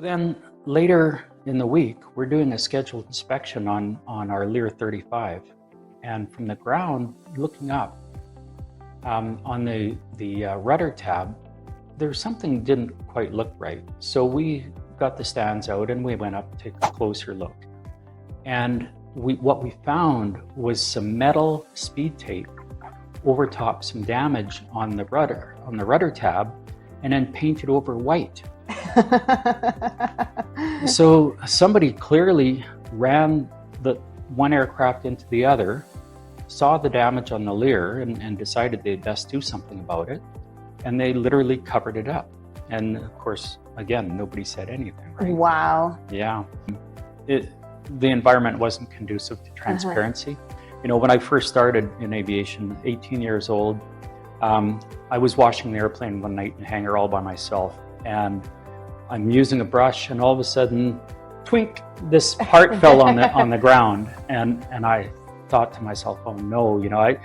then later in the week, we're doing a scheduled inspection on our Lear 35. And from the ground, looking up on the rudder tab, there's something didn't quite look right. So we got the stands out and we went up to take a closer look. And what we found was some metal speed tape over top some damage on the rudder tab, and then painted over white. So somebody clearly ran the one aircraft into the other, saw the damage on the Lear and decided they'd best do something about it. And they literally covered it up. And of course, again, nobody said anything, right? Wow. Yeah. The environment wasn't conducive to transparency. You know, when I first started in aviation, 18 years old, I was washing the airplane one night in a hangar all by myself, and I'm using a brush, and all of a sudden, twink, this part fell on the ground, and I thought to myself, oh no, you know,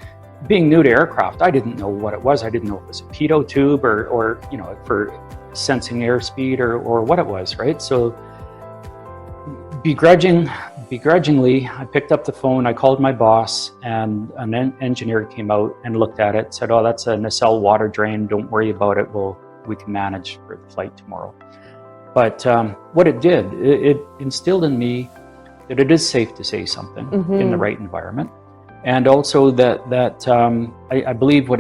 being new to aircraft, I didn't know what it was. I didn't know if it was a pitot tube or you know, for sensing airspeed or what it was, right? So begrudgingly, I picked up the phone, I called my boss, and an engineer came out and looked at it, said, oh, that's a nacelle water drain, don't worry about it, we can manage for the flight tomorrow. But what it did, it instilled in me that it is safe to say something in the right environment. And also that I believe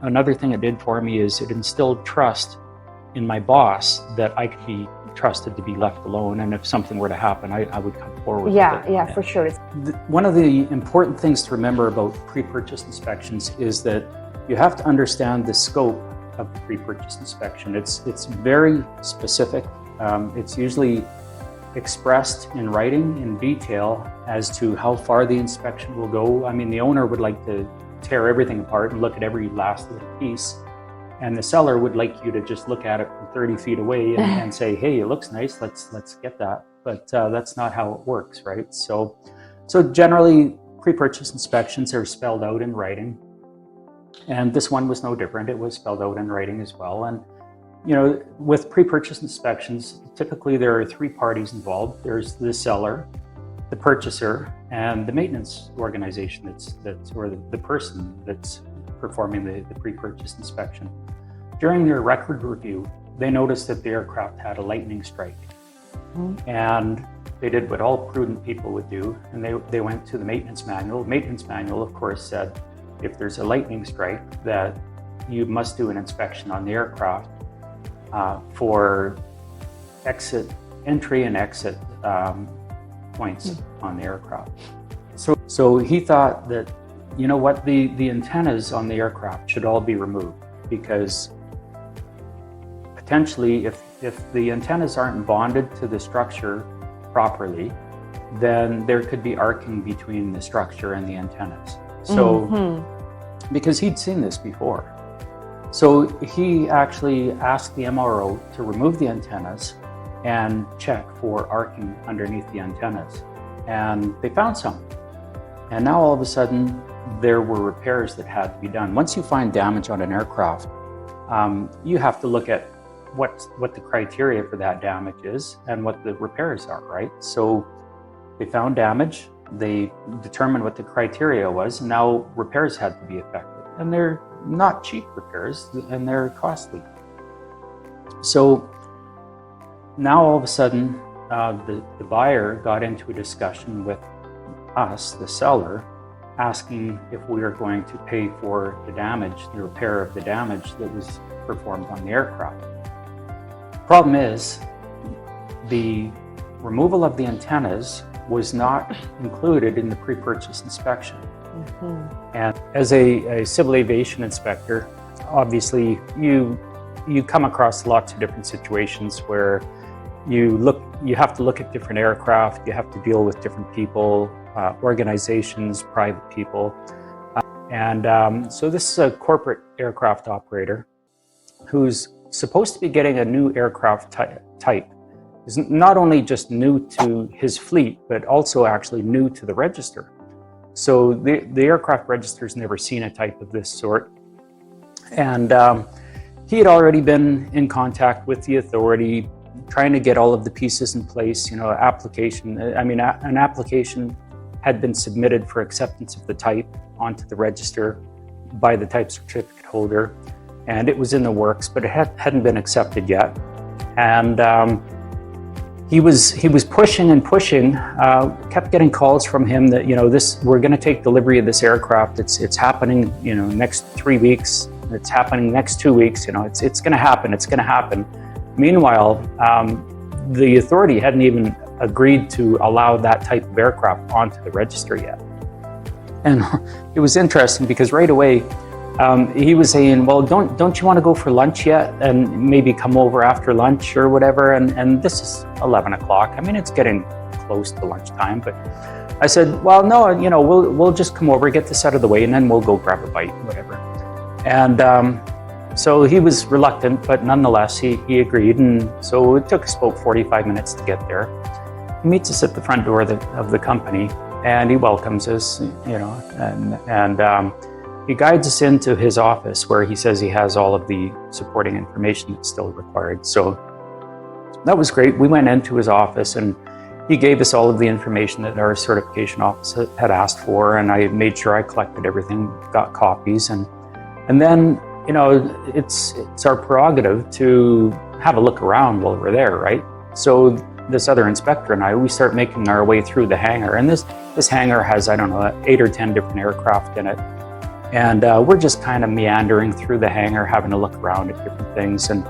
another thing it did for me is it instilled trust in my boss that I could be trusted to be left alone, and if something were to happen, I would come forward with it. Yeah, for sure. One of the important things to remember about pre-purchase inspections is that you have to understand the scope of the pre-purchase inspection. It's very specific. It's usually expressed in writing in detail as to how far the inspection will go. I mean, the owner would like to tear everything apart and look at every last little piece. And the seller would like you to just look at it from 30 feet away and say, hey, it looks nice, let's get that. But that's not how it works, right? So generally, pre-purchase inspections are spelled out in writing. And this one was no different. It was spelled out in writing as well. And, you know, with pre-purchase inspections, typically there are three parties involved. There's the seller, the purchaser, and the maintenance organization or the person that's performing the pre-purchase inspection. During their record review, they noticed that the aircraft had a lightning strike. And they did what all prudent people would do, and they went to the maintenance manual. The maintenance manual, of course, said if there's a lightning strike, that you must do an inspection on the aircraft for entry and exit points on the aircraft. So he thought that, you know what, the antennas on the aircraft should all be removed, because potentially if the antennas aren't bonded to the structure properly, then there could be arcing between the structure and the antennas. So, because he'd seen this before. So he actually asked the MRO to remove the antennas and check for arcing underneath the antennas. And they found some. And now all of a sudden, there were repairs that had to be done. Once you find damage on an aircraft, you have to look at what the criteria for that damage is and what the repairs are, right? So they found damage, they determined what the criteria was, and now repairs had to be effected. And they're not cheap repairs, and they're costly. So now all of a sudden, the buyer got into a discussion with us, the seller, asking if we are going to pay for the damage, the repair of the damage that was performed on the aircraft. Problem is, the removal of the antennas was not included in the pre-purchase inspection. And as a civil aviation inspector, obviously you come across lots of different situations where you have to look at different aircraft, you have to deal with different people, organizations, private people. So this is a corporate aircraft operator who's supposed to be getting a new aircraft type. Is not only just new to his fleet, but also actually new to the register. So the aircraft register's never seen a type of this sort. And he had already been in contact with the authority, trying to get all of the pieces in place, an application had been submitted for acceptance of the type onto the register by the type certificate holder, and it was in the works, but it hadn't been accepted yet. And he was pushing and pushing, kept getting calls from him that, we're going to take delivery of this aircraft. It's happening, next 3 weeks. It's happening next 2 weeks. It's going to happen. It's going to happen. Meanwhile, the authority hadn't even agreed to allow that type of aircraft onto the register yet. And it was interesting because right away, he was saying, well, don't you want to go for lunch yet and maybe come over after lunch or whatever? And this is 11 o'clock. It's getting close to lunchtime, but I said, well, no, we'll just come over, get this out of the way, and then we'll go grab a bite, whatever. And so he was reluctant, but nonetheless, he agreed. And so it took us about 45 minutes to get there. He meets us at the front door of the company, and he welcomes us, and he guides us into his office where he says he has all of the supporting information that's still required. So that was great. We went into his office and he gave us all of the information that our certification office had asked for, and I made sure I collected everything, got copies, and then, it's our prerogative to have a look around while we're there, right? So this other inspector and we start making our way through the hangar, and this hangar has, 8 or 10 different aircraft in it. And we're just kind of meandering through the hangar, having a look around at different things. And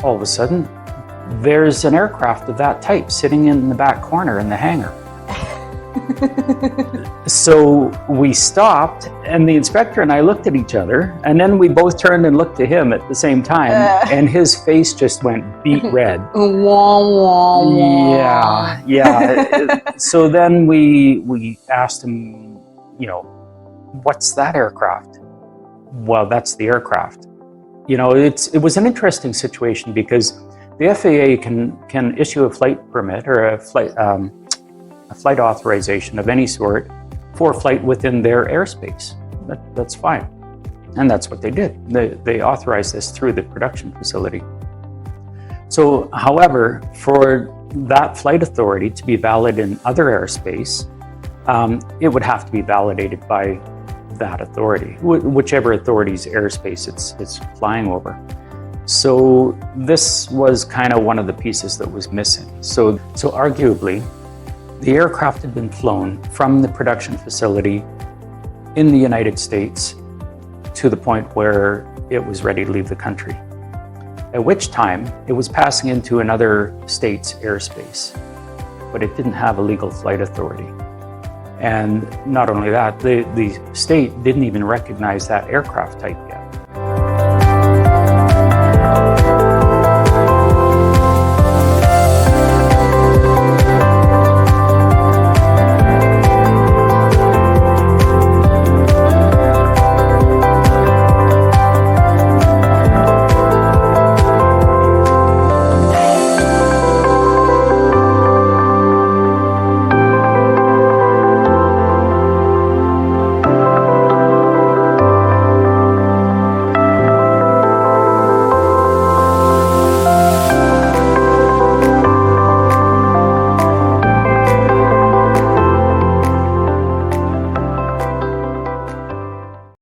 all of a sudden, there's an aircraft of that type sitting in the back corner in the hangar. So we stopped, and the inspector and I looked at each other, and then we both turned and looked at him at the same time, and his face just went beet red. Yeah. So then we asked him, what's that aircraft? Well, that's the aircraft. It was an interesting situation because the FAA can issue a flight permit or a flight authorization of any sort for flight within their airspace. That's fine. And that's what they did. They authorized this through the production facility. So, however, for that flight authority to be valid in other airspace, it would have to be validated by that authority, whichever authority's airspace it's flying over. So this was kind of one of the pieces that was missing. So arguably, the aircraft had been flown from the production facility in the United States to the point where it was ready to leave the country, at which time it was passing into another state's airspace, but it didn't have a legal flight authority. And not only that, the state didn't even recognize that aircraft type yet.